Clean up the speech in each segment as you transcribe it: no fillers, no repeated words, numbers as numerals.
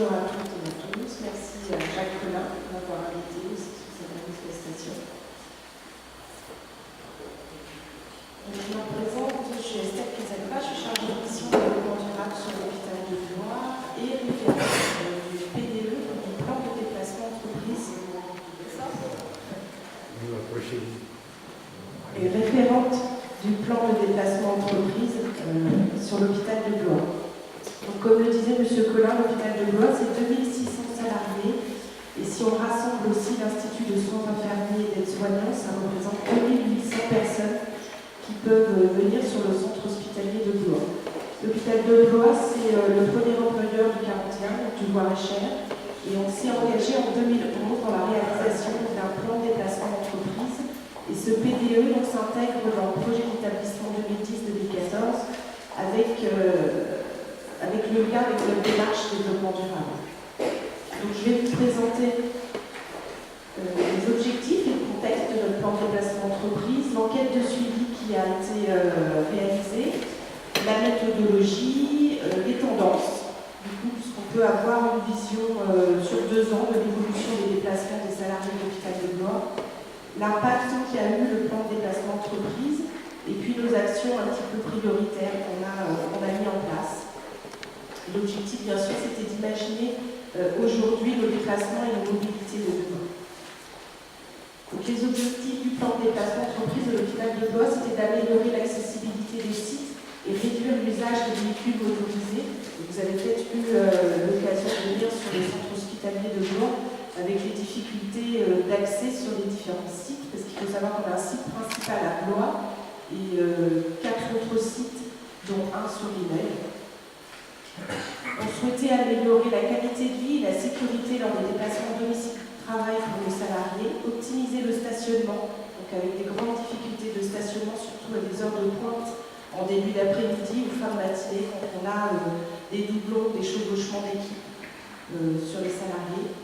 Bonjour à toutes et à tous. Merci à Jacques Collin de m'avoir invité aussi sur cette manifestation. Donc, je me présente, je suis Estelle Casanova, je suis chargée de mission de développement durable sur l'hôpital de Blois et référente du PDE, du plan de déplacement entreprise. Et référente du plan de déplacement entreprise sur l'hôpital de Blois. Donc, comme le disait M. Collin, l'hôpital de Blois, c'est 2600 salariés. Et si on rassemble aussi l'Institut de soins infirmiers et d'aide-soignants, ça représente 2800 personnes qui peuvent venir sur le centre hospitalier de Blois. L'hôpital de Blois, c'est le premier employeur du 41, du Loir-et-Cher. Et on s'est engagé en 2011 dans la réalisation d'un plan de déplacement d'entreprise. Et ce PDE s'intègre dans le projet d'établissement 2010-2014 avec le lien avec la démarche développement durable. Donc je vais vous présenter les objectifs et le contexte de notre plan de déplacement d'entreprise, l'enquête de suivi qui a été réalisée, la méthodologie, les tendances, du coup, puisqu'on peut avoir une vision sur 2 ans de l'évolution des déplacements des salariés de l'hôpital de Blois, l'impact qu'a eu le plan de déplacement d'entreprise, et puis nos actions un petit peu prioritaires qu'on a mis en place. L'objectif, bien sûr, c'était d'imaginer aujourd'hui nos déplacements et nos mobilités de demain. Donc, les objectifs du plan de déplacement d'entreprise de l'hôpital de Blois, c'était d'améliorer l'accessibilité des sites et réduire l'usage des véhicules motorisés. Vous avez peut-être eu l'occasion de venir sur les centres hospitaliers de Blois avec les difficultés d'accès sur les différents sites, parce qu'il faut savoir qu'on a un site principal à Blois et 4 autres sites, dont un sur l'Imeil. On souhaitait améliorer la qualité de vie et la sécurité lors des déplacements domicile-travail pour les salariés, optimiser le stationnement, donc avec des grandes difficultés de stationnement, surtout à des heures de pointe en début d'après-midi ou fin de matinée, quand on a des doublons, des chevauchements d'équipe sur les salariés.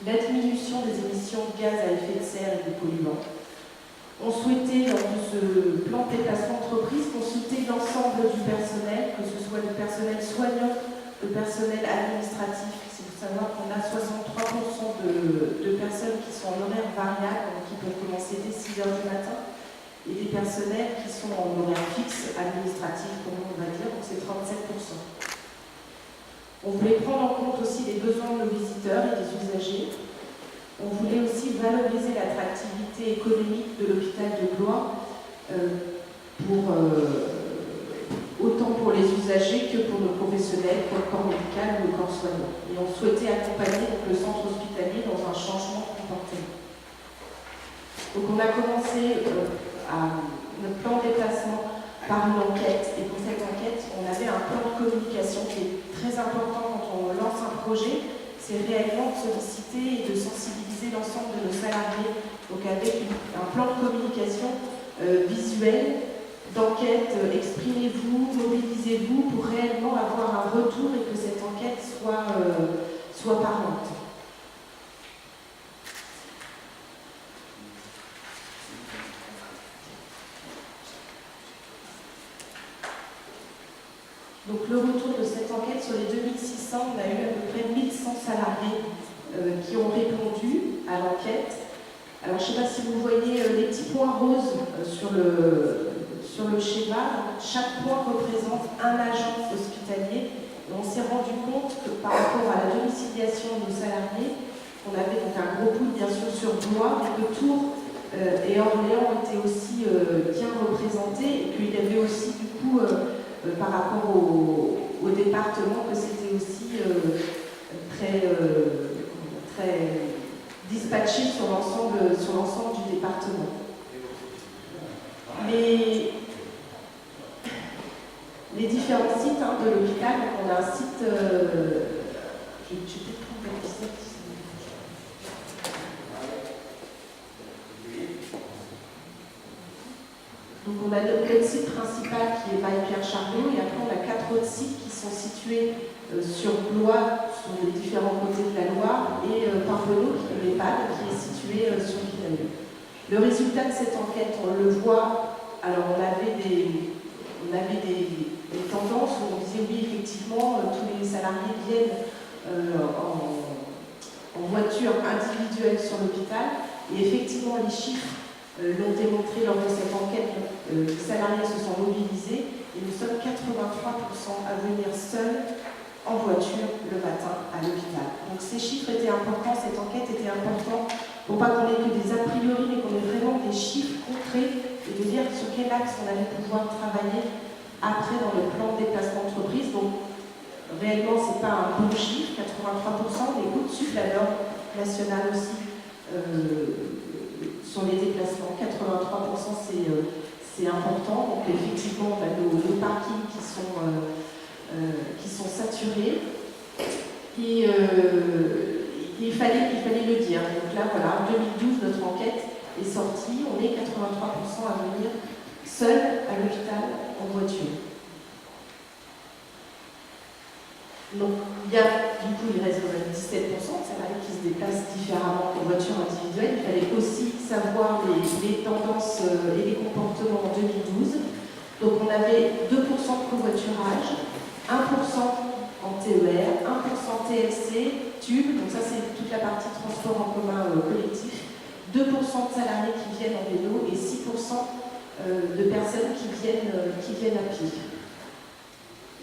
La diminution des émissions de gaz à effet de serre et de polluants. On souhaitait, lors de ce plan de déplacement d'entreprise, consulter l'ensemble du personnel, que ce soit le personnel soignant, le personnel administratif. C'est pour savoir qu'on a 63% de personnes qui sont en horaire variable, donc qui peuvent commencer dès 6 h du matin, et des personnels qui sont en horaire fixe, administratif, comme on va dire, donc c'est 37%. On voulait prendre en compte aussi les besoins de nos visiteurs et des usagers. On voulait aussi valoriser l'attractivité économique de l'hôpital de Blois, autant pour les usagers que pour nos professionnels, pour le corps médical ou le corps soignant. Et on souhaitait accompagner donc, le centre hospitalier dans un changement de comportement. Donc on a commencé notre plan de déplacement par une enquête. Et pour cette enquête, on avait un plan de communication qui est très important quand on lance un projet. C'est réellement de solliciter et de sensibiliser l'ensemble de nos salariés, donc avec un plan de communication visuel, d'enquête, exprimez-vous, mobilisez-vous pour réellement avoir un retour et que cette enquête soit parlante. Donc le retour de cette enquête sur les 2600, on a eu à peu près 1100 salariés qui ont répondu à l'enquête. Alors je ne sais pas si vous voyez les petits points roses sur le schéma. Chaque point représente un agent hospitalier. Et on s'est rendu compte que par rapport à la domiciliation de nos salariés, on avait donc un gros pool bien sûr sur Blois, mais que Tours et Orléans étaient aussi bien représentés et qu'il y avait aussi du coup par rapport au département, que c'était aussi très dispatché sur l'ensemble du département. Les différents sites de l'hôpital, on a un site, je vais peut-être prendre la site. Donc on a notre site principal qui est Maille-Pierre-Chardot et après on a 4 autres sites qui sont situés sur Blois, sur les différents côtés de la Loire, et Parvenot, qui est l'EHPAD, qui est situé sur Vinailleux. Le résultat de cette enquête, on le voit, alors on avait des tendances où on disait oui, effectivement, tous les salariés viennent en voiture individuelle sur l'hôpital. Et effectivement, les chiffres l'ont démontré lors de cette enquête. Les salariés se sont mobilisés et nous sommes 83% à venir seuls en voiture le matin à l'hôpital. Donc ces chiffres étaient importants, cette enquête était importante pour pas qu'on ait que des a priori, mais qu'on ait vraiment des chiffres concrets et de dire sur quel axe on allait pouvoir travailler après dans le plan de déplacement d'entreprise. Donc réellement, ce n'est pas un bon chiffre, 83%, mais au-dessus de la norme nationale aussi sur les déplacements. 83%, c'est important. Donc effectivement, on a nos parkings qui sont saturés. Et il fallait le dire. Donc là, voilà, en 2012, notre enquête est sortie. On est 83% à venir seuls à l'hôpital en voiture. Donc, il reste quand même 17% de salariés qui se déplacent différemment en voiture individuelle. Il fallait aussi savoir les tendances et les comportements en 2012. Donc, on avait 2% de covoiturage, 1% en TER, 1% TLC, tube, donc ça c'est toute la partie transport en commun collectif, 2% de salariés qui viennent en vélo et 6% de personnes qui viennent à pied.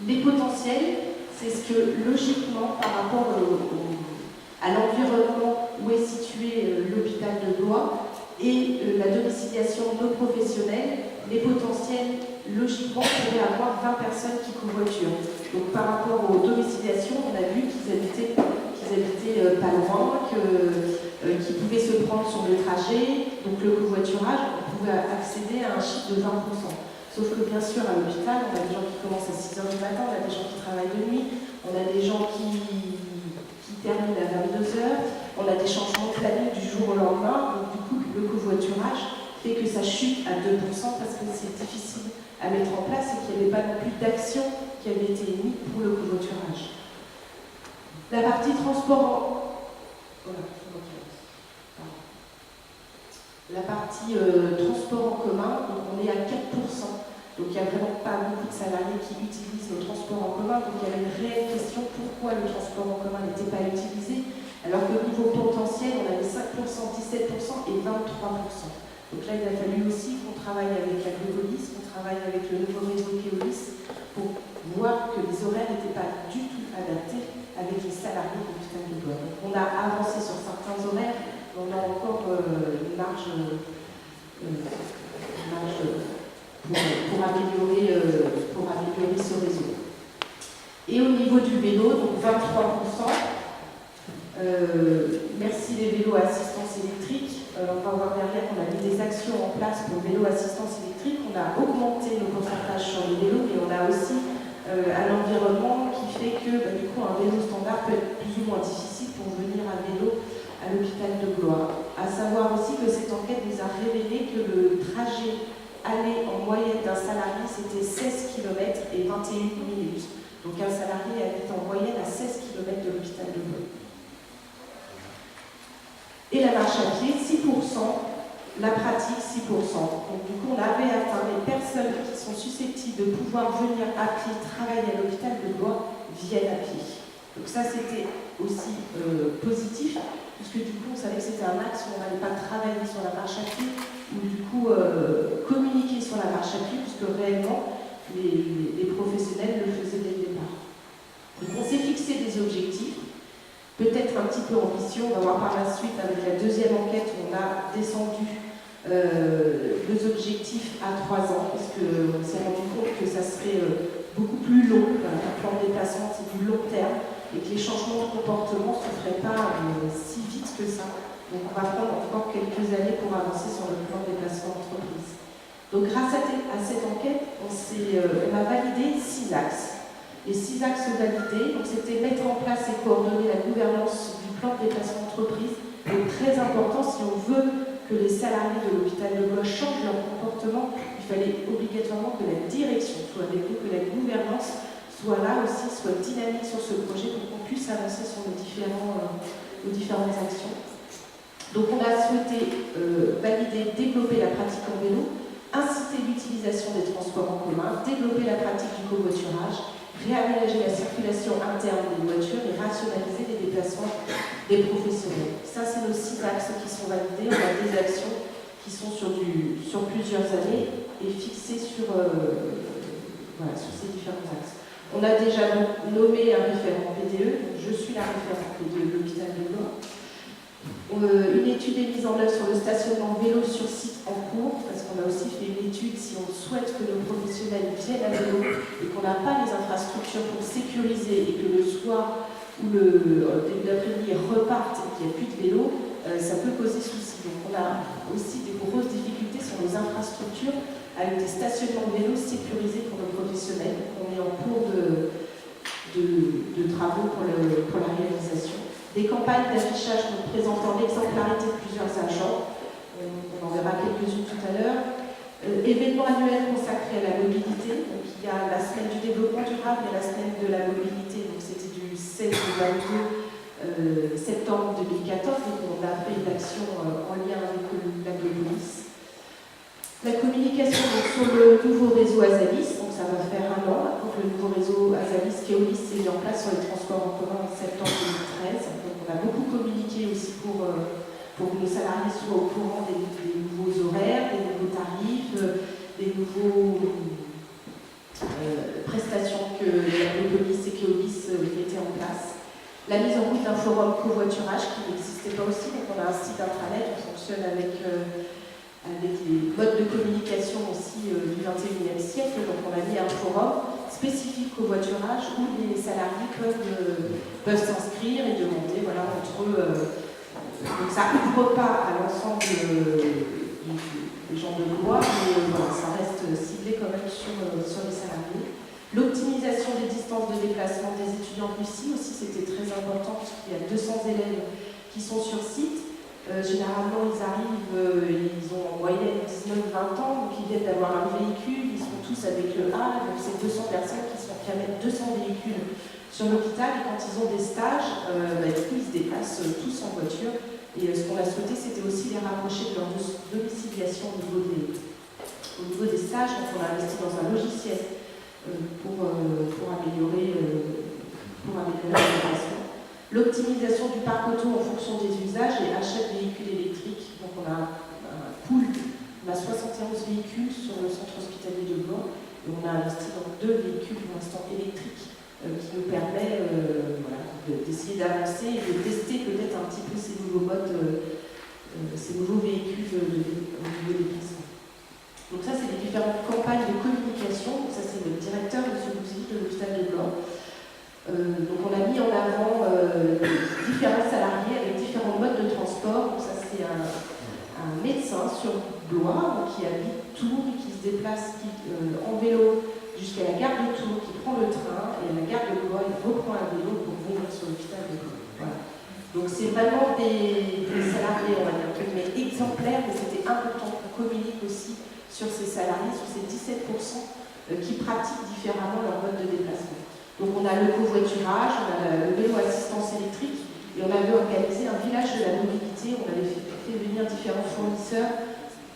Les potentiels, c'est ce que, logiquement, par rapport à l'environnement où est situé l'hôpital de Blois et la domiciliation de nos professionnels, les potentiels, logiquement, pourraient avoir 20 personnes qui covoiturent. Donc, par rapport aux domiciliations, on a vu qu'ils habitaient pas loin, qu'ils pouvaient se prendre sur le trajet. Donc, le covoiturage, on pouvait accéder à un chiffre de 20%. Sauf que bien sûr, à l'hôpital, on a des gens qui commencent à 6h du matin, on a des gens qui travaillent de nuit, on a des gens qui terminent à 22h, on a des changements de planning du jour au lendemain. Donc du coup, le covoiturage fait que ça chute à 2% parce que c'est difficile à mettre en place et qu'il n'y avait pas non plus d'action qui avait été émise pour le covoiturage. La partie transport La partie transport en commun, donc on est à 4%. Donc il n'y a vraiment pas beaucoup de salariés qui utilisent le transport en commun. Donc il y avait une réelle question pourquoi le transport en commun n'était pas utilisé, alors que au niveau potentiel, on avait 5%, 17% et 23%. Donc là, il a fallu aussi qu'on travaille avec la Globolis, qu'on travaille avec le nouveau réseau Keolis pour voir que les horaires n'étaient pas du tout adaptés avec les salariés de l'hôpital de Blois. Donc on a avancé sur certains horaires, mais on a encore une marge pour améliorer ce réseau. Et au niveau du vélo, donc 23%, merci les vélos à assistance électrique. On va voir derrière qu'on a mis des actions en place pour le vélo assistance électrique. On a augmenté nos pourcentages sur les vélos, mais on a aussi un environnement qui fait que du coup un vélo standard peut être plus ou moins difficile pour venir à vélo à l'hôpital de Blois. À savoir aussi que cette enquête nous a révélé que le trajet aller en moyenne d'un salarié, c'était 16 km et 21 minutes. Donc un salarié habite en moyenne à 16 km de l'hôpital de Blois. Et la marche à pied, 6%, la pratique, 6%. Donc du coup, on avait atteint les personnes qui sont susceptibles de pouvoir venir à pied travailler à l'hôpital de Blois viennent à pied. Donc ça, c'était aussi positif, puisque du coup, on savait que c'était un axe où on n'allait pas travailler sur la marche à pied, ou du coup communiquer sur la marche à pied, puisque réellement les professionnels le faisaient dès le départ. Donc on s'est fixé des objectifs, peut-être un petit peu ambitieux. On va voir par la suite avec la deuxième enquête où on a descendu les objectifs à 3 ans, parce qu'on s'est rendu compte que ça serait beaucoup plus long, un plan de déplacement c'est du long terme, et que les changements de comportement ne se feraient pas si vite que ça. Donc on va prendre encore quelques années pour avancer sur le plan de déplacement d'entreprise. Donc grâce à cette enquête, on a validé 6 axes. Les 6 axes validés, donc c'était mettre en place et coordonner la gouvernance du plan de déplacement d'entreprise. C'est très important si on veut que les salariés de l'hôpital de Blois changent leur comportement, il fallait obligatoirement que la direction soit avec nous, que la gouvernance soit là aussi, soit dynamique sur ce projet pour qu'on puisse avancer sur nos différentes actions. Donc on a souhaité valider, développer la pratique en vélo, inciter l'utilisation des transports en commun, développer la pratique du covoiturage, réaménager la circulation interne des voitures et rationaliser les déplacements des professionnels. Ça, c'est nos 6 axes qui sont validés. On a des actions qui sont sur plusieurs années et fixées sur ces différents axes. On a déjà nommé un référent PDE. Je suis la référente PDE de l'hôpital de Blois. Une étude est mise en œuvre sur le stationnement vélo sur site en cours, parce qu'on a aussi fait une étude si on souhaite que nos professionnels viennent à vélo et qu'on n'a pas les infrastructures pour sécuriser et que le soir ou le début d'après-midi repartent et qu'il n'y a plus de vélo, ça peut causer souci. Donc on a aussi des grosses difficultés sur nos infrastructures avec des stationnements vélo sécurisés pour nos professionnels. On est en cours de travaux pour la réalisation. Des campagnes d'affichage présentant l'exemplarité de plusieurs agents, on en verra quelques-unes tout à l'heure. Événements annuels consacrés à la mobilité, donc il y a la semaine du développement durable et la semaine de la mobilité, donc c'était du 16 au 22 septembre 2014, donc on a fait une action en lien avec l'Aglopolis. La communication donc, sur le nouveau réseau Azalis, donc ça va faire 1 an, donc le nouveau réseau Azalis Keolis s'est mis en place sur les transports en commun en septembre 2013. Donc on a beaucoup communiqué aussi pour que nos salariés soient au courant des nouveaux horaires, des nouveaux tarifs, des nouveaux prestations que l'Aglopolis et Keolis mettaient en place. La mise en route d'un forum covoiturage qui n'existait pas aussi, donc on a un site intranet qui fonctionne avec les modes de communication aussi du XXIe siècle. Donc on a mis un forum spécifique au voiturage où les salariés peuvent s'inscrire et demander, voilà, entre eux. Donc ça ne couvre pas à l'ensemble des gens de Blois, mais voilà, ça reste ciblé quand même sur les salariés. L'optimisation des distances de déplacement des étudiants de Lucie aussi, c'était très important parce qu'il y a 200 élèves qui sont sur site. Généralement, ils arrivent, ils ont en moyenne 19-20 ans, donc ils viennent d'avoir un véhicule, ils sont tous avec le A, donc c'est 200 personnes qui amènent 200 véhicules sur l'hôpital, et quand ils ont des stages, du coup, ils se déplacent tous en voiture. Et ce qu'on a souhaité, c'était aussi les rapprocher de leur domiciliation au niveau des stages. Donc on a investi dans un logiciel pour améliorer l'opération. L'optimisation du parc auto en fonction des usages et achat de véhicules électriques. Donc on a un pool, on a 71 véhicules sur le centre hospitalier de Blois et on a investi dans 2 véhicules pour l'instant électriques qui nous permet d'essayer d'avancer et de tester peut-être un petit peu ces nouveaux modes, ces nouveaux véhicules au niveau des placements. Donc ça, c'est les différentes campagnes de communication. Donc ça, c'est le directeur, M. Bouzy, de l'hôpital de Blois. Donc on a mis en avant différents salariés avec différents modes de transport. Donc ça c'est un médecin sur Blois qui habite Tours et qui se déplace en vélo jusqu'à la gare de Tours, qui prend le train et à la gare de Blois il reprend un vélo pour venir sur l'hôpital de Blois. Voilà. Donc c'est vraiment des salariés, on va dire, mais exemplaires, mais c'était important qu'on communique aussi sur ces salariés, sur ces 17% qui pratiquent différemment leur mode de déplacement. Donc on a le covoiturage, on a le vélo assistance électrique et on avait organisé un village de la mobilité. On avait fait venir différents fournisseurs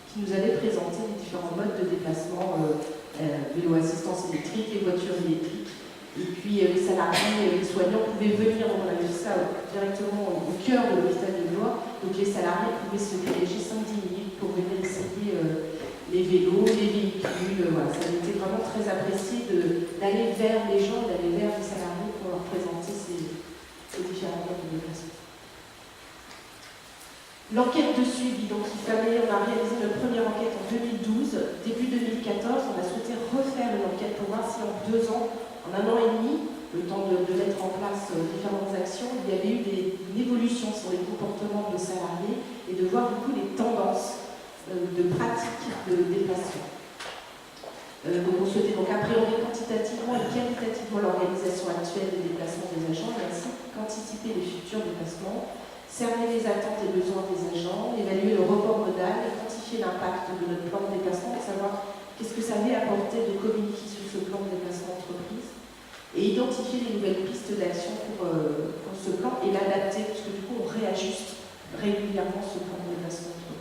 qui nous avaient présenté les différents modes de déplacement, vélo assistance électrique et voitures électriques. Et puis les salariés, les soignants pouvaient venir, on avait fait ça directement au cœur de l'hôpital de Blois. Donc les salariés pouvaient se diriger 5-10 minutes pour venir essayer les vélos, les véhicules, voilà, ça a été vraiment très apprécié d'aller vers les gens, d'aller vers les salariés pour leur présenter ces différents modes de déplacement. L'enquête de suivi, donc on a réalisé notre première enquête en 2012, début 2014, on a souhaité refaire une enquête pour voir si en 2 ans, en 1 an et demi, le temps de mettre en place différentes actions, il y avait eu une évolution sur les comportements de salariés et de voir du coup les tendances de pratique de déplacement. Donc on souhaitait donc appréhender quantitativement et qualitativement l'organisation actuelle des déplacements des agents et ainsi qu'anticiper les futurs déplacements, cerner les attentes et besoins des agents, évaluer le report modal et quantifier l'impact de notre plan de déplacement pour savoir qu'est-ce que ça avait apporté de communiquer sur ce plan de déplacement entreprise et identifier les nouvelles pistes d'action pour ce plan et l'adapter parce que du coup on réajuste régulièrement ce plan de déplacement entreprise.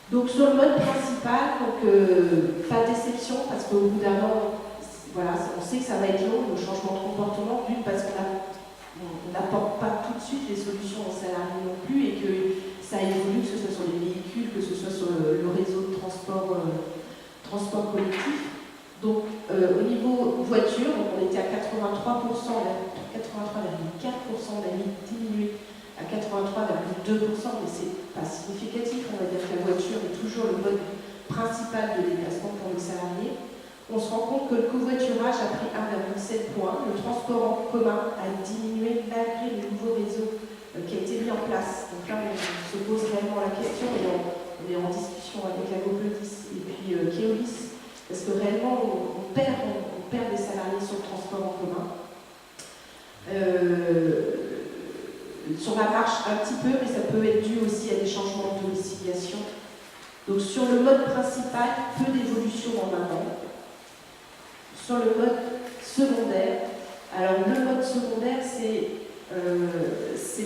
Donc sur le mode principal, pas de déception parce qu'au bout d'1 an, voilà, on sait que ça va être long, le changement de comportement, d'une parce qu'on n'apporte pas tout de suite les solutions aux salariés non plus et que ça évolue, que ce soit sur les véhicules, que ce soit sur le réseau de transport collectif. Donc au niveau voiture, on était à 83%, 83,4%, on a diminué à 83,2%, mais c'est pas significatif, on va dire que la voiture est toujours le mode principal de déplacement pour les salariés. On se rend compte que le covoiturage a pris 1,7 points, le transport en commun a diminué malgré le nouveau réseau qui a été mis en place. Donc là, on se pose réellement la question et on est en discussion avec la Gopedis et puis Keolis, parce que réellement, on perd des salariés sur le transport en commun. Sur la marche un petit peu, mais ça peut être dû aussi à des changements de domiciliation. Donc sur le mode principal, peu d'évolution en avant. Sur le mode secondaire, alors le mode secondaire, c'est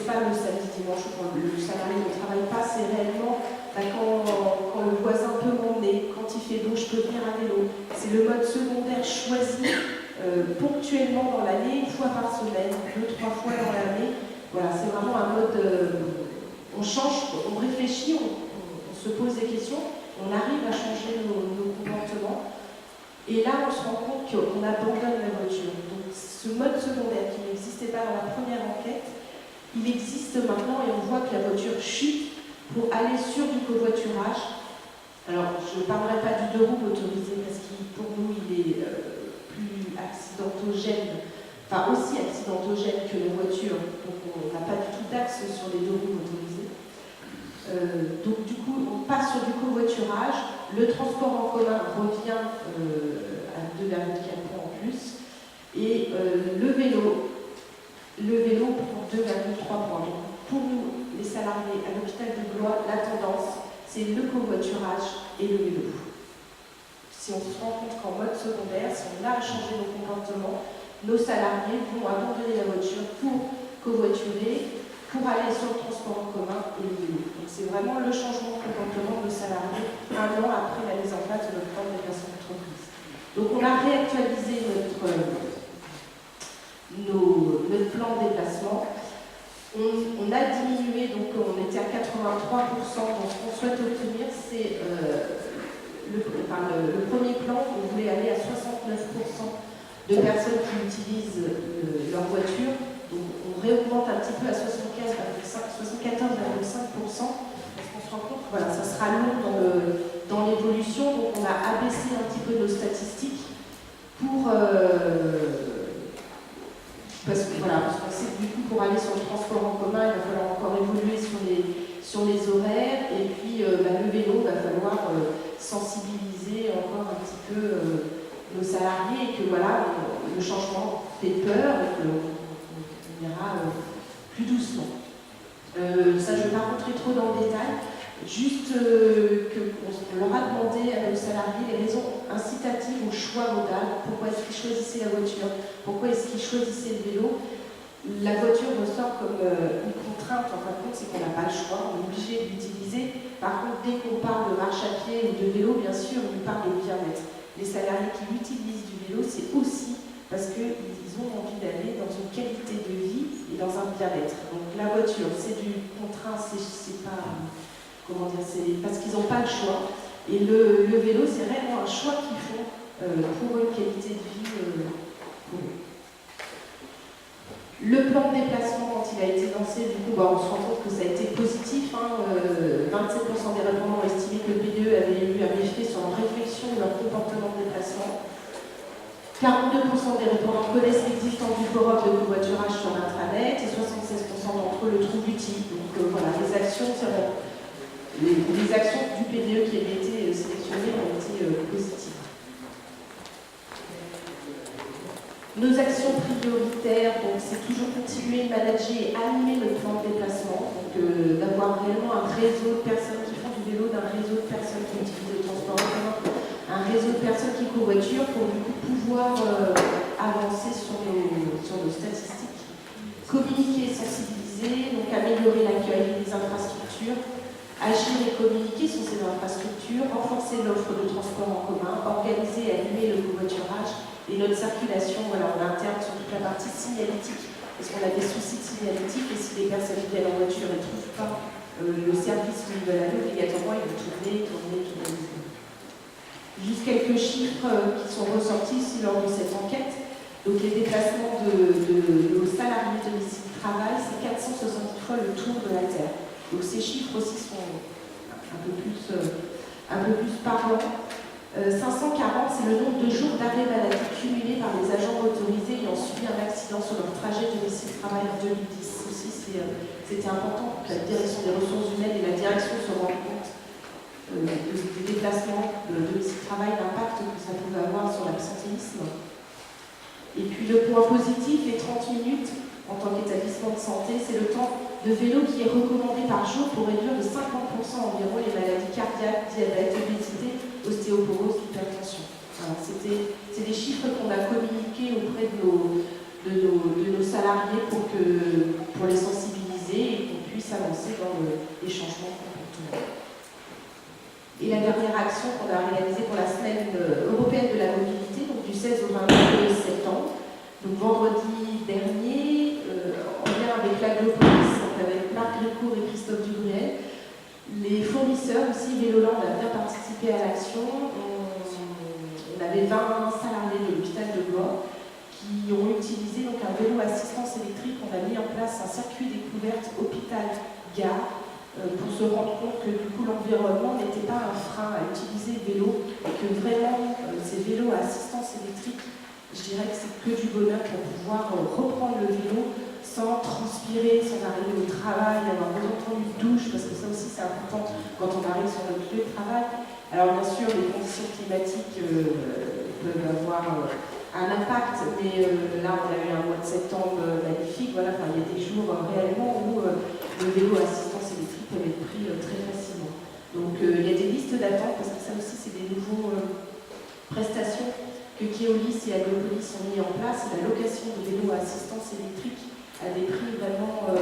pas le samedi, dimanche, quand le salarié ne travaille pas, c'est réellement quand le voisin peut m'emmener, quand il fait beau, je peux venir à vélo. C'est le mode secondaire choisi ponctuellement dans l'année, une fois par semaine, 2-3 fois dans l'année. Voilà, c'est vraiment un mode, on change, on réfléchit, on se pose des questions, on arrive à changer nos comportements. Et là, on se rend compte qu'on abandonne la voiture. Donc ce mode secondaire qui n'existait pas dans la première enquête, il existe maintenant et on voit que la voiture chute pour aller sur du covoiturage. Alors, je ne parlerai pas du deux roues motorisé parce que pour nous, il est plus accidentogène, enfin aussi accidentogène que la voiture. Donc on n'a pas du tout d'axe sur les deux roues motorisées. Donc du coup, on passe sur du covoiturage. Le transport en commun revient à 2,4 points en plus. Et le vélo prend 2,3 points. Donc, pour nous, les salariés à l'hôpital de Blois, la tendance, c'est le covoiturage et le vélo. Si on se rend compte qu'en mode secondaire, si on a changé nos comportements, nos salariés vont abandonner la voiture pour covoiturer, pour aller sur le transport en commun et le vélo. Donc c'est vraiment le changement de comportement de nos salariés un an après la mise en place de notre plan de déplacement d'entreprise. Donc on a réactualisé notre plan de déplacement. On a diminué, donc on était à 83%, donc ce qu'on souhaite obtenir, c'est le premier plan, on voulait aller à 69% de personnes qui utilisent leur voiture. Donc on réaugmente un petit peu à 74,5%, parce qu'on se rend compte que voilà, ça sera long dans l'évolution. Donc on a abaissé un petit peu nos statistiques parce qu'on sait que du coup pour aller sur le transport en commun, il va falloir encore évoluer sur les horaires, et puis le vélo, il va falloir sensibiliser encore un petit peu nos salariés, et que voilà, le changement fait peur, et qu'on ira plus doucement. Ça, je ne vais pas rentrer trop dans le détail, juste qu'on leur a demandé à nos salariés les raisons incitatives au choix modal, pourquoi est-ce qu'ils choisissaient la voiture, pourquoi est-ce qu'ils choisissaient le vélo. La voiture ressort comme une contrainte, en fin de compte, c'est qu'on n'a pas le choix, on est obligé de l'utiliser. Par contre, dès qu'on parle de marche à pied ou de vélo, bien sûr, on parle de bien-être. Les salariés qui utilisent du vélo, c'est aussi parce qu'ils ont envie d'aller dans une qualité de vie et dans un bien-être. Donc la voiture, c'est du contraint, c'est pas, comment dire, c'est parce qu'ils n'ont pas le choix. Et le vélo, c'est vraiment un choix qu'ils font pour une qualité de vie pour eux. Le plan de déplacement, quand il a été lancé, du coup, on se rend compte que ça a été positif. 27% des répondants ont estimé que le PDE avait eu un effet sur leur réflexion ou leur comportement de déplacement. 42% des répondants connaissent l'existence du forum de covoiturage sur l'intranet et 76% d'entre eux le trouvent utile. Donc voilà, les actions du PDE qui avaient été sélectionnées ont été positives. Nos actions prioritaires, donc c'est toujours continuer de manager et animer le plan de déplacement, donc d'avoir réellement un réseau de personnes qui font du vélo, d'un réseau de personnes qui utilisent le transport en commun, un réseau de personnes qui covoiturent pour du coup pouvoir avancer sur nos statistiques. Communiquer et sensibiliser, donc améliorer l'accueil des infrastructures, agir et communiquer sur ces infrastructures, renforcer l'offre de transport en commun, organiser et animer le covoiturage Et notre circulation, voilà, on a un terme sur toute la partie signalétique, parce qu'on a des soucis de signalétique, et si les personnes viennent en voiture et ne trouvent pas le service où ils veulent aller, obligatoirement, ils vont tourner. Juste quelques chiffres qui sont ressortis ici lors de cette enquête. Donc les déplacements de nos salariés domicile-travail, c'est 470 fois le tour de la Terre. Donc ces chiffres aussi sont un peu plus parlants. 540, c'est le nombre de jours d'arrêt maladie cumulés par les agents motorisés ayant subi un accident sur leur trajet domicile-travail en 2010. Aussi, c'était important pour que la direction des ressources humaines et la direction se rendent compte des déplacements de domicile-travail, l'impact que ça pouvait avoir sur l'absentéisme. Et puis le point positif, les 30 minutes en tant qu'établissement de santé, c'est le temps de vélo qui est recommandé par jour pour réduire de 50% environ les maladies cardiaques, diabète, obésité, ostéoporose, hypertension. Voilà, c'est des chiffres qu'on a communiqués auprès de nos salariés pour les sensibiliser et qu'on puisse avancer dans les changements de comportement. Et la dernière action qu'on a réalisée pour la semaine européenne de la mobilité, donc du 16 au 22 septembre, donc vendredi dernier, en lien avec l'Aglopolis, avec Marc Grécourt et Christophe Dubruel, les fournisseurs aussi, Véloland a bien participé à l'action. On avait 20 salariés de l'hôpital de Blois qui ont utilisé donc un vélo assistance électrique. On a mis en place un circuit découverte hôpital-gare pour se rendre compte que du coup l'environnement n'était pas un frein à utiliser le vélo et que vraiment ces vélos à assistance électrique, je dirais que c'est que du bonheur pour pouvoir reprendre le vélo sans transpirer, sans arriver au travail, avoir besoin de prendre une douche, parce que ça aussi c'est important quand on arrive sur notre lieu de travail. Alors bien sûr, les conditions climatiques peuvent avoir un impact, mais là on a eu un mois de septembre magnifique, voilà, il y a des jours réellement où le vélo à assistance électrique peut être pris très facilement. Donc il y a des listes d'attente, parce que ça aussi c'est des nouveaux prestations que Keolis et Aglopolis ont mis en place, la location de vélos à assistance électrique à des prix vraiment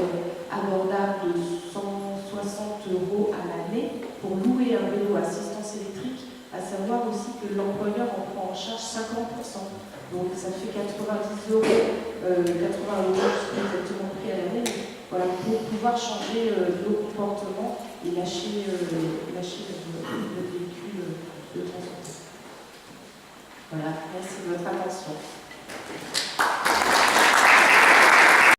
abordables de 160 € à l'année pour louer un vélo à assistance électrique, à savoir aussi que l'employeur en prend en charge 50%. Donc ça fait 90 €, 80 €, je ne sais pas exactement pris à l'année, mais voilà, pour pouvoir changer nos comportements et lâcher le véhicule de transport. Voilà, merci de votre attention.